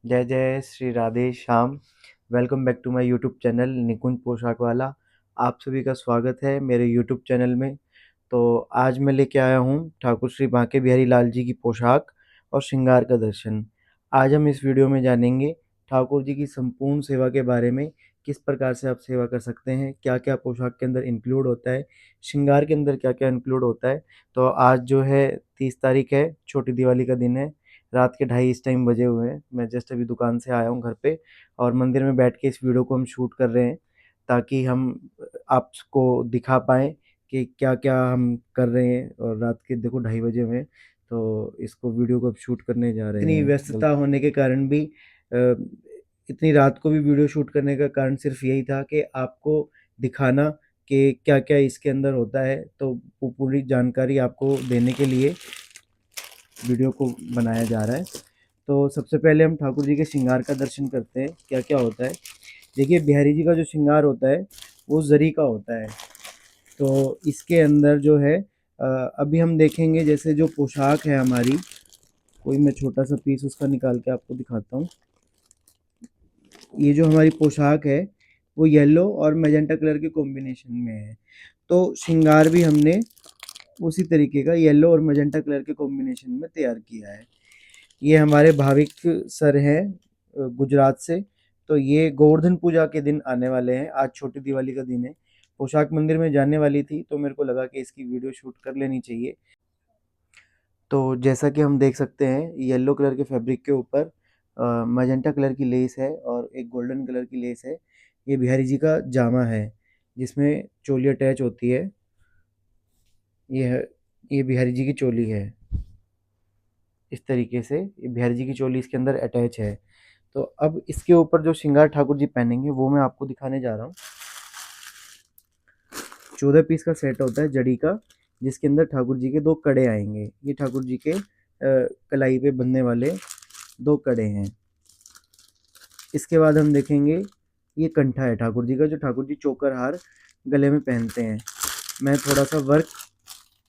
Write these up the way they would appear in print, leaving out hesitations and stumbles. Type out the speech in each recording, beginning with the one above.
जय जय Shri Radhe Shyam. Welcome back to my YouTube channel Nikunj Poshak Wala. आप सभी का स्वागत है मेरे यूट्यूब चैनल में। तो आज मैं लेके आया हूँ ठाकुर श्री बांके बिहारी लाल जी की पोशाक और श्रृंगार का दर्शन। आज हम इस वीडियो में जानेंगे ठाकुर जी की संपूर्ण सेवा के बारे में। किस प्रकार से आप सेवा कर सकते हैं, क्या क्या पोशाक के अंदर इंक्लूड होता है, श्रृंगार के अंदर क्या क्या इंक्लूड होता है। तो आज जो है 30 तारीख है, छोटी दिवाली का दिन है। रात के 2:30 इस टाइम बजे हुए हैं। मैं जस्ट अभी दुकान से आया हूँ घर पे और मंदिर में बैठ के इस वीडियो को हम शूट कर रहे हैं, ताकि हम आपको दिखा पाएँ कि क्या-क्या हम कर रहे हैं। और रात के देखो 2:30 बजे हुए हैं, तो इसको वीडियो को अब शूट करने जा रहे हैं। इतनी व्यस्तता होने के कारण भी इतनी रात को भी वीडियो शूट करने का कारण सिर्फ़ यही था कि आपको दिखाना कि क्या-क्या इसके अंदर होता है। तो पूरी जानकारी आपको देने के लिए वीडियो को बनाया जा रहा है। तो सबसे पहले हम ठाकुर जी के श्रृंगार का दर्शन करते हैं, क्या क्या होता है। देखिए, बिहारी जी का जो श्रृंगार होता है वो जरी का होता है। तो इसके अंदर जो है अभी हम देखेंगे, जैसे जो पोशाक है हमारी, कोई मैं छोटा सा पीस उसका निकाल के आपको दिखाता हूँ। ये जो हमारी पोशाक है वो येलो और मैजेंटा कलर के कॉम्बिनेशन में है। तो श्रृंगार भी हमने उसी तरीके का येलो और मैजेंटा कलर के कॉम्बिनेशन में तैयार किया है। ये हमारे भाविक सर हैं गुजरात से। तो ये गोवर्धन पूजा के दिन आने वाले हैं। आज छोटी दिवाली का दिन है। पोशाक मंदिर में जाने वाली थी, तो मेरे को लगा कि इसकी वीडियो शूट कर लेनी चाहिए। तो जैसा कि हम देख सकते हैं, येलो कलर के फैब्रिक के ऊपर मैजेंटा कलर की लेस है और एक गोल्डन कलर की लेस है। ये बिहारी जी का जामा है जिसमें चोली अटैच होती है। ये है, ये बिहारी जी की चोली है। इस तरीके से ये बिहारी जी की चोली इसके अंदर अटैच है। तो अब इसके ऊपर जो श्रृंगार ठाकुर जी पहनेंगे वो मैं आपको दिखाने जा रहा हूँ। 14 पीस का सेट होता है जड़ी का, जिसके अंदर ठाकुर जी के 2 कड़े आएंगे। ये ठाकुर जी के कलाई पे बंधने वाले 2 कड़े हैं। इसके बाद हम देखेंगे, ये कंठा है ठाकुर जी का, जो ठाकुर जी चोकर हार गले में पहनते हैं। मैं थोड़ा सा वर्क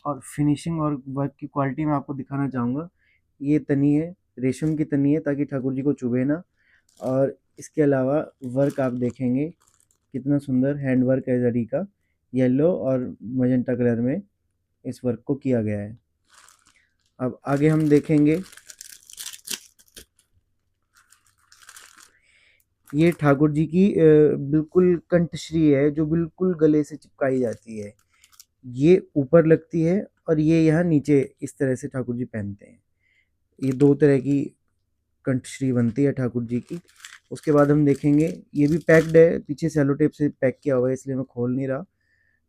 और फिनिशिंग और वर्क की क्वालिटी में आपको दिखाना चाहूँगा। ये तनी है, रेशम की तनी है, ताकि ठाकुर जी को चुभे ना। और इसके अलावा वर्क आप देखेंगे कितना सुंदर हैंड वर्क है जरी का। येलो और मजेंटा कलर में इस वर्क को किया गया है। अब आगे हम देखेंगे, ये ठाकुर जी की बिल्कुल कंठश्री है, जो बिल्कुल गले से चिपकाई जाती है। ये ऊपर लगती है और ये यहाँ नीचे इस तरह से ठाकुर जी पहनते हैं। ये 2 तरह की कंठश्री बनती है ठाकुर जी की। उसके बाद हम देखेंगे, ये भी पैक्ड है, पीछे सेलो टेप से पैक किया हुआ है, इसलिए मैं खोल नहीं रहा।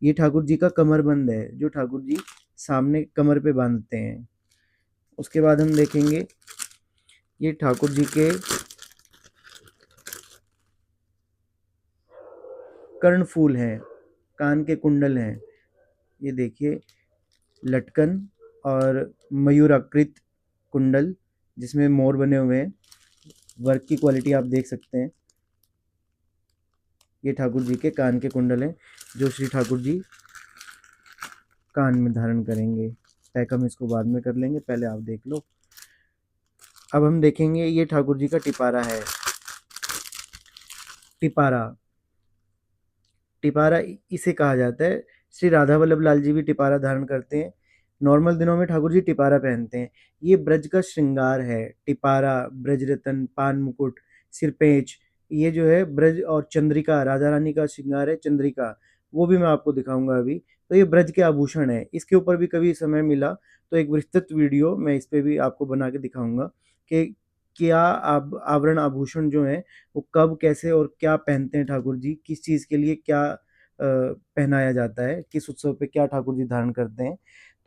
ये ठाकुर जी का कमरबंद है, जो ठाकुर जी सामने कमर पे बांधते हैं। उसके बाद हम देखेंगे, ये ठाकुर जी के कर्णफूल हैं, कान के कुंडल हैं। ये देखिए, लटकन और मयूराकृत कुंडल जिसमें मोर बने हुए हैं। वर्क की क्वालिटी आप देख सकते हैं। ये ठाकुर जी के कान के कुंडल हैं, जो श्री ठाकुर जी कान में धारण करेंगे। पैक हम इसको बाद में कर लेंगे, पहले आप देख लो। अब हम देखेंगे, ये ठाकुर जी का टिपारा है। टिपारा, टिपारा इसे कहा जाता है। श्री राधा वल्लभ लाल जी भी टिपारा धारण करते हैं। नॉर्मल दिनों में ठाकुर जी टिपारा पहनते हैं। ये ब्रज का श्रृंगार है। टिपारा, ब्रज रतन, पान मुकुट, सिरपेंच, ये जो है ब्रज, और चंद्रिका, राधा रानी का श्रृंगार है चंद्रिका, वो भी मैं आपको दिखाऊंगा अभी। तो ये ब्रज के आभूषण है। इसके ऊपर भी कभी समय मिला तो एक विस्तृत वीडियो मैं इस पे भी आपको बना के दिखाऊंगा कि क्या आवरण आभूषण जो है वो कब, कैसे और क्या पहनते हैं ठाकुर जी, किस चीज़ के लिए क्या पहनाया जाता है, किस उत्सव पे क्या ठाकुर जी धारण करते हैं।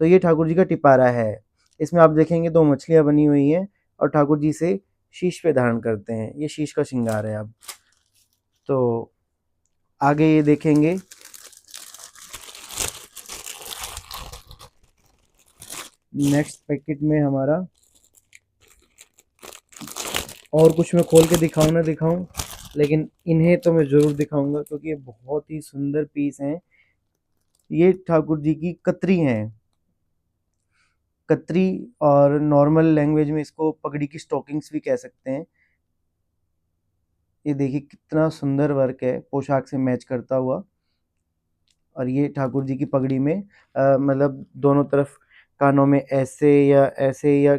तो ये ठाकुर जी का टिपारा है। इसमें आप देखेंगे 2 मछलियाँ बनी हुई हैं और ठाकुर जी से शीश पे धारण करते हैं। ये शीश का श्रृंगार है। अब तो आगे ये देखेंगे, नेक्स्ट पैकेट में हमारा और कुछ मैं खोल के दिखाऊँ ना दिखाऊँ, लेकिन इन्हें तो मैं ज़रूर दिखाऊँगा क्योंकि ये बहुत ही सुंदर पीस हैं। ये ठाकुर जी की कतरी हैं। कतरी, और नॉर्मल लैंग्वेज में इसको पगड़ी की स्टॉकिंग्स भी कह सकते हैं। ये देखिए कितना सुंदर वर्क है, पोशाक से मैच करता हुआ। और ये ठाकुर जी की पगड़ी में मतलब दोनों तरफ कानों में ऐसे या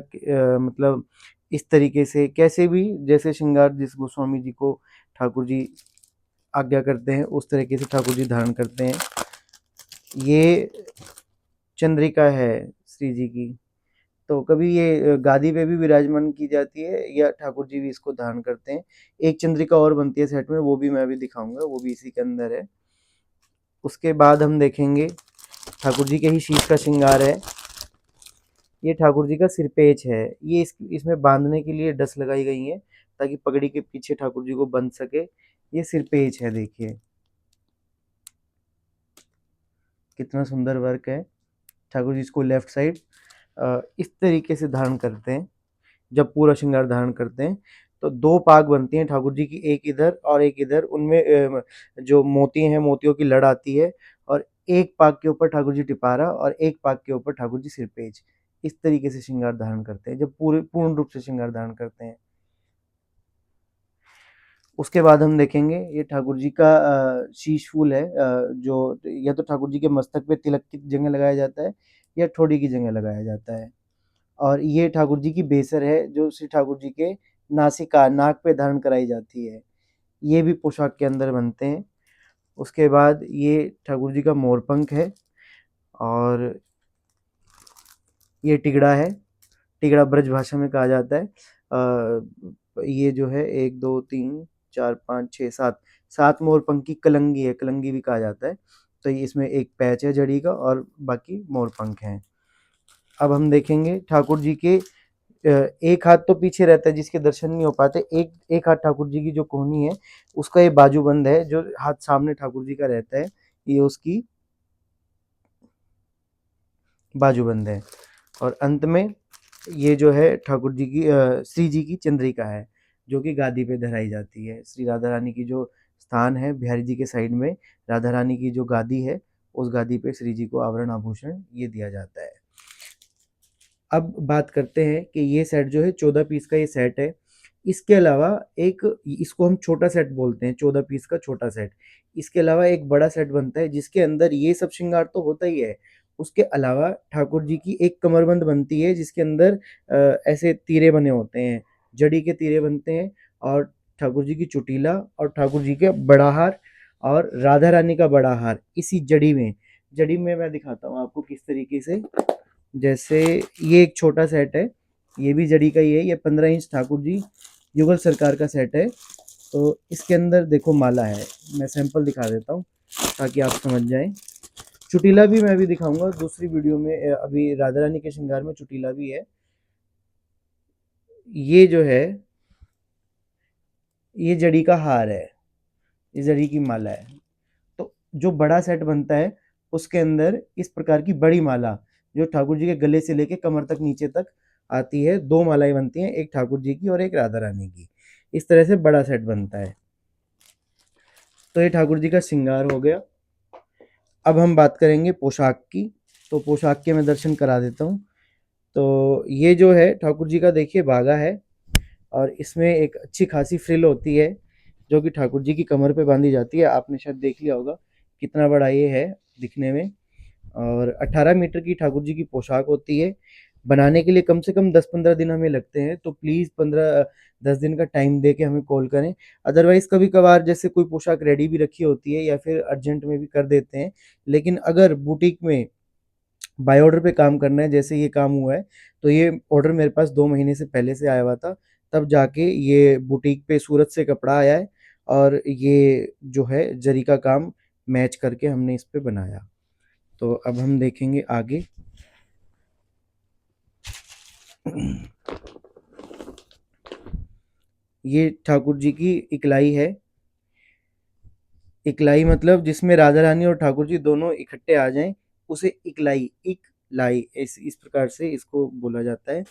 मतलब इस तरीके से कैसे भी जैसे श्रृंगार जिस गोस्वामी जी को ठाकुर जी आज्ञा करते हैं उस तरीके से ठाकुर जी धारण करते हैं। ये चंद्रिका है श्री जी की। तो कभी ये गादी पे भी विराजमान की जाती है या ठाकुर जी भी इसको धारण करते हैं। एक चंद्रिका और बनती है सेट में, वो भी मैं अभी दिखाऊंगा, वो भी इसी के अंदर है। उसके बाद हम देखेंगे ठाकुर जी के ही शीश का श्रृंगार है। ये ठाकुर जी का सिरपेच है। ये इसमें बांधने के लिए डस लगाई गई है ताकि पगड़ी के पीछे ठाकुर जी को बंध सके। ये सिरपेच है, देखिए कितना सुंदर वर्क है। ठाकुर जी इसको लेफ्ट साइड इस तरीके से धारण करते हैं। जब पूरा श्रृंगार धारण करते हैं तो दो पाग बनती हैं ठाकुर जी की, एक इधर और एक इधर। उनमें जो मोती हैं, मोतियों की लड़ आती है। और एक पाग के ऊपर ठाकुर जी टिपारा और एक पाग के ऊपर ठाकुर जी सिरपेज। इस तरीके से श्रृंगार धारण करते हैं जब पूर्ण रूप से श्रृंगार धारण करते हैं। उसके बाद हम देखेंगे ये ठाकुर जी का शीश फूल है, जो या तो ठाकुर जी के मस्तक पे तिलक की जगह लगाया जाता है या ठोड़ी की जगह लगाया जाता है। और ये ठाकुर जी की बेसर है जो श्री ठाकुर जी के नासिका नाक पे धारण कराई जाती है। ये भी पोशाक के अंदर बनते हैं। उसके बाद ये ठाकुर जी का मोरपंख है। और ये टिगड़ा है। टिगड़ा ब्रज भाषा में कहा जाता है। ये जो है एक दो तीन चार पाँच छः सात, सात मोरपंख की कलंगी है, कलंगी भी कहा जाता है। तो ये इसमें एक पैच है जड़ी का और बाकी मोरपंख हैं। अब हम देखेंगे ठाकुर जी के एक हाथ तो पीछे रहता है जिसके दर्शन नहीं हो पाते। एक एक हाथ ठाकुर जी की जो कोहनी है उसका ये बाजूबंद है, जो हाथ सामने ठाकुर जी का रहता है ये उसकी बाजूबंद है। और अंत में ये जो है ठाकुर जी की श्री जी की चंद्रिका है जो कि गादी पे धराई जाती है। श्री राधा रानी की जो स्थान है बिहारी जी के साइड में, राधा रानी की जो गादी है उस गादी पे श्री जी को आवरण आभूषण ये दिया जाता है। अब बात करते हैं कि ये सेट जो है 14 पीस का ये सेट है। इसके अलावा एक, इसको हम छोटा सेट बोलते हैं, 14 पीस का छोटा सेट। इसके अलावा एक बड़ा सेट बनता है जिसके अंदर ये सब श्रृंगार तो होता ही है। उसके अलावा ठाकुर जी की एक कमरबंद बनती है जिसके अंदर ऐसे तीरे बने होते हैं, जड़ी के तीरे बनते हैं। और ठाकुर जी की चुटीला और ठाकुर जी के बड़ा हार और राधा रानी का बड़ा हार इसी जड़ी में मैं दिखाता हूँ आपको किस तरीके से। जैसे ये एक छोटा सेट है, ये भी जड़ी का ही है। ये 15 इंच ठाकुर जी युगल सरकार का सेट है। तो इसके अंदर देखो माला है, मैं सैंपल दिखा देता हूँ ताकि आप समझ जाएं। चुटीला भी मैं अभी दिखाऊंगा दूसरी वीडियो में। अभी राधा रानी के श्रृंगार में चुटीला भी है। ये जो है ये जड़ी का हार है, ये जड़ी की माला है। तो जो बड़ा सेट बनता है उसके अंदर इस प्रकार की बड़ी माला जो ठाकुर जी के गले से लेके कमर तक नीचे तक आती है, दो मालाएं बनती हैं, एक ठाकुर जी की और एक राधा रानी की। इस तरह से बड़ा सेट बनता है। तो ये ठाकुर जी का श्रृंगार हो गया। अब हम बात करेंगे पोशाक की। तो पोशाक के मैं दर्शन करा देता हूँ। तो ये जो है ठाकुर जी का देखिए बागा है और इसमें एक अच्छी खासी फ्रिल होती है जो कि ठाकुर जी की कमर पे बांधी जाती है। आपने शायद देख लिया होगा कितना बड़ा ये है दिखने में। और 18 मीटर की ठाकुर जी की पोशाक होती है। बनाने के लिए कम से कम 10-15 दिन हमें लगते हैं, तो प्लीज़ 15-10 दिन का टाइम दे के हमें कॉल करें। अदरवाइज़ कभी कभार जैसे कोई पोशाक रेडी भी रखी होती है या फिर अर्जेंट में भी कर देते हैं। लेकिन अगर बुटीक में बाय ऑर्डर पे काम करना है जैसे ये काम हुआ है, तो ये ऑर्डर मेरे पास 2 महीने से पहले से आया हुआ था। तब जाके ये बुटीक पे सूरत से कपड़ा आया है और ये जो है जरी का काम मैच करके हमने इस पे बनाया। तो अब हम देखेंगे आगे। ये ठाकुर जी की इकलाई है। इकलाई मतलब जिसमें राधा रानी और ठाकुर जी दोनों इकट्ठे आ जाएं, उसे इकलाई इस प्रकार से इसको बोला जाता है।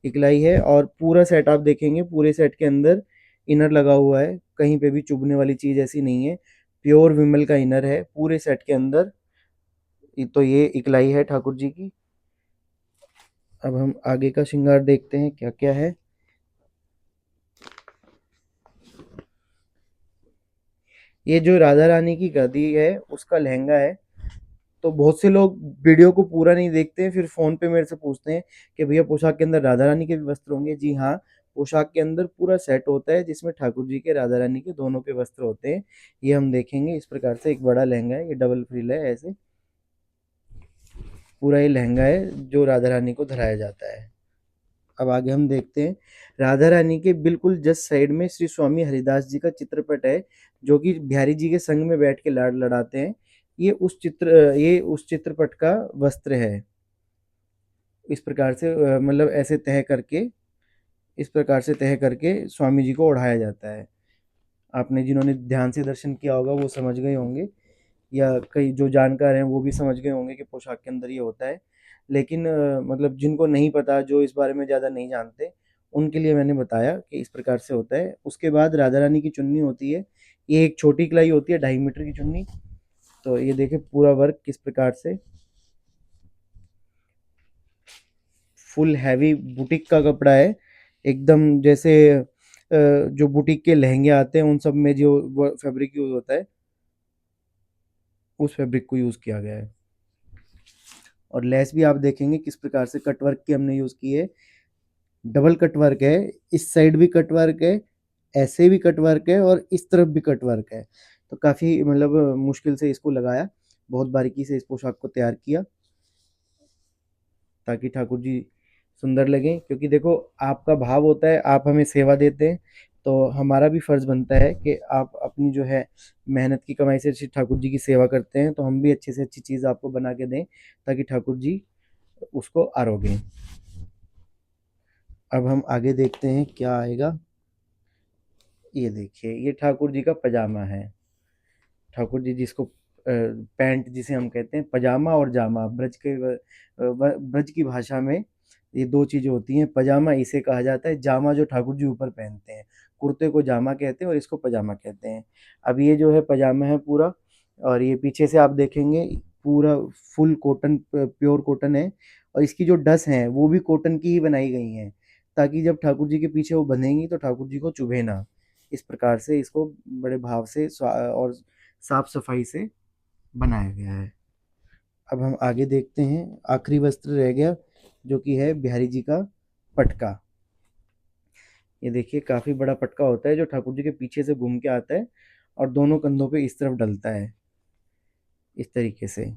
इकलाई है और पूरा सेट आप देखेंगे, पूरे सेट के अंदर इनर लगा हुआ है, कहीं पे भी चुभने वाली चीज़ ऐसी नहीं है। प्योर विमल का इनर है पूरे सेट के अंदर। तो ये इकलाई है ठाकुर जी की। अब हम आगे का श्रृंगार देखते हैं क्या क्या है। ये जो राधा रानी की गद्दी है उसका लहंगा है। तो बहुत से लोग वीडियो को पूरा नहीं देखते हैं, फिर फ़ोन पे मेरे से पूछते हैं कि भैया पोशाक के अंदर राधा रानी के भी वस्त्र होंगे? जी हाँ, पोशाक के अंदर पूरा सेट होता है जिसमें ठाकुर जी के, राधा रानी के दोनों के वस्त्र होते हैं। ये हम देखेंगे इस प्रकार से एक बड़ा लहंगा है, ये डबल फ्रिल है ऐसे। पूरा ये लहंगा है जो राधा रानी को धराया जाता है। अब आगे हम देखते हैं, राधा रानी के बिल्कुल जस्ट साइड में श्री स्वामी हरिदास जी का चित्रपट है, जो कि बिहारी जी के संग में बैठ के लाड लड़ाते हैं। ये उस चित्रपट का वस्त्र है। इस प्रकार से मतलब ऐसे तह करके, इस प्रकार से तह करके स्वामी जी को ओढ़ाया जाता है। आपने जिन्होंने ध्यान से दर्शन किया होगा वो समझ गए होंगे, या कई जो जानकार हैं वो भी समझ गए होंगे कि पोशाक के अंदर ये होता है। लेकिन मतलब जिनको नहीं पता, जो इस बारे में ज़्यादा नहीं जानते, उनके लिए मैंने बताया कि इस प्रकार से होता है। उसके बाद राधा रानी की चुन्नी होती है। ये एक छोटी कलाई होती है, 2.5 मीटर की चुन्नी। तो ये देखिए पूरा वर्क किस प्रकार से, फुल हैवी बुटीक का कपड़ा है, एकदम जैसे जो बुटीक के लहंगे आते हैं उन सब में जो फैब्रिक यूज होता है, उस फैब्रिक को यूज किया गया है। और लेस भी आप देखेंगे किस प्रकार से कटवर्क की हमने यूज की है। डबल कटवर्क है, इस साइड भी कटवर्क है, ऐसे भी कटवर्क है और इस तरफ भी कटवर्क है। तो काफी मतलब मुश्किल से इसको लगाया, बहुत बारीकी से इस पोशाक को तैयार किया ताकि ठाकुर जी सुंदर लगें। क्योंकि देखो, आपका भाव होता है, आप हमें सेवा देते हैं, तो हमारा भी फर्ज बनता है कि आप अपनी जो है मेहनत की कमाई से श्री ठाकुर जी की सेवा करते हैं, तो हम भी अच्छी से अच्छी चीज़ आपको बना के दें ताकि ठाकुर जी उसको आरोगें। अब हम आगे देखते हैं क्या आएगा। ये देखिए, ये ठाकुर जी का पजामा है। ठाकुर जी जिसको पैंट जिसे हम कहते हैं, पजामा और जामा ब्रज की भाषा में ये दो चीज़ें होती हैं। पजामा इसे कहा जाता है, जामा जो ठाकुर जी ऊपर पहनते हैं, कुर्ते को जामा कहते हैं और इसको पजामा कहते हैं। अब ये जो है पजामा है पूरा, और ये पीछे से आप देखेंगे पूरा फुल कॉटन, प्योर कॉटन है। और इसकी जो डस हैं वो भी कॉटन की ही बनाई गई हैं, ताकि जब ठाकुर जी के पीछे वो बंधेंगी तो ठाकुर जी को चुभे ना। इस प्रकार से इसको बड़े भाव से और साफ सफाई से बनाया गया है। अब हम आगे देखते हैं, आखिरी वस्त्र रह गया जो कि है बिहारी जी का पटका। ये देखिए काफी बड़ा पटका होता है जो ठाकुर जी के पीछे से घूम के आता है और दोनों कंधों पे इस तरफ डलता है, इस तरीके से।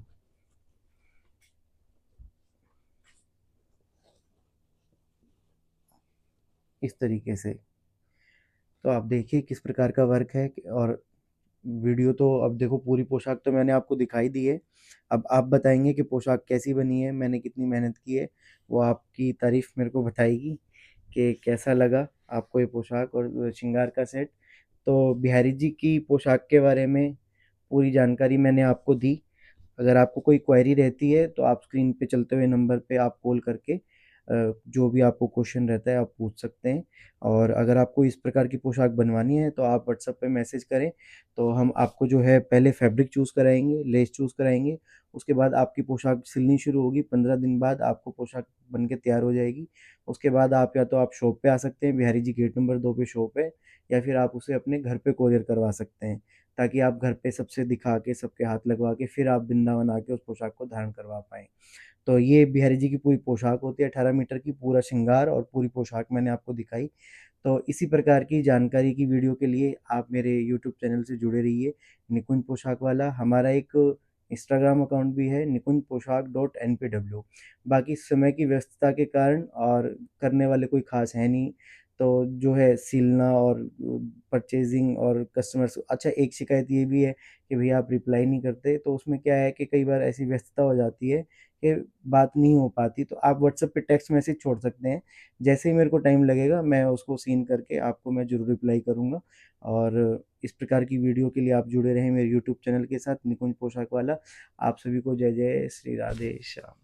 इस तरीके से तो आप देखिए किस प्रकार का वर्क है। और वीडियो तो अब देखो, पूरी पोशाक तो मैंने आपको दिखाई दी है। अब आप बताएंगे कि पोशाक कैसी बनी है, मैंने कितनी मेहनत की है। वो आपकी तारीफ मेरे को बताएगी कि कैसा लगा आपको ये पोशाक और श्रृंगार का सेट। तो बिहारी जी की पोशाक के बारे में पूरी जानकारी मैंने आपको दी। अगर आपको कोई क्वेरी रहती है तो आप स्क्रीन पे चलते हुए नंबर पे आप कॉल करके जो भी आपको क्वेश्चन रहता है आप पूछ सकते हैं। और अगर आपको इस प्रकार की पोशाक बनवानी है तो आप व्हाट्सएप पे मैसेज करें, तो हम आपको जो है पहले फैब्रिक चूज़ कराएंगे, लेस चूज़ कराएंगे। उसके बाद आपकी पोशाक सिलनी शुरू होगी, 15 दिन बाद आपको पोशाक बन के तैयार हो जाएगी। उसके बाद आप या तो आप शॉप पे आ सकते हैं, बिहारी जी गेट नंबर 2 पे शॉप है, या फिर आप उसे अपने घर पे कोरियर करवा सकते हैं, ताकि आप घर पे सबसे दिखा के, सबके हाथ लगवा के, फिर आप वृंदावन आके उस पोशाक को धारण करवा पाएँ। तो ये बिहारी जी की पूरी पोशाक होती है, 18 मीटर की, पूरा श्रृंगार और पूरी पोशाक मैंने आपको दिखाई। तो इसी प्रकार की जानकारी की वीडियो के लिए आप मेरे यूट्यूब चैनल से जुड़े रहिए, निकुंज पोशाक वाला। हमारा एक इंस्टाग्राम अकाउंट भी है, निकुंज पोशाक .npw। बाकी समय की व्यस्तता के कारण और करने वाले कोई ख़ास है नहीं, तो जो है सिलना और परचेज़िंग और कस्टमर्स, अच्छा एक शिकायत ये भी है कि भैया आप रिप्लाई नहीं करते, तो उसमें क्या है कि कई बार ऐसी व्यस्तता हो जाती है कि बात नहीं हो पाती। तो आप व्हाट्सएप पे टेक्स्ट मैसेज छोड़ सकते हैं, जैसे ही मेरे को टाइम लगेगा मैं उसको सीन करके आपको मैं ज़रूर रिप्लाई करूँगा। और इस प्रकार की वीडियो के लिए आप जुड़े रहें मेरे यूट्यूब चैनल के साथ, निकुंज पोशाक वाला। आप सभी को जय जय श्री राधे श्याम।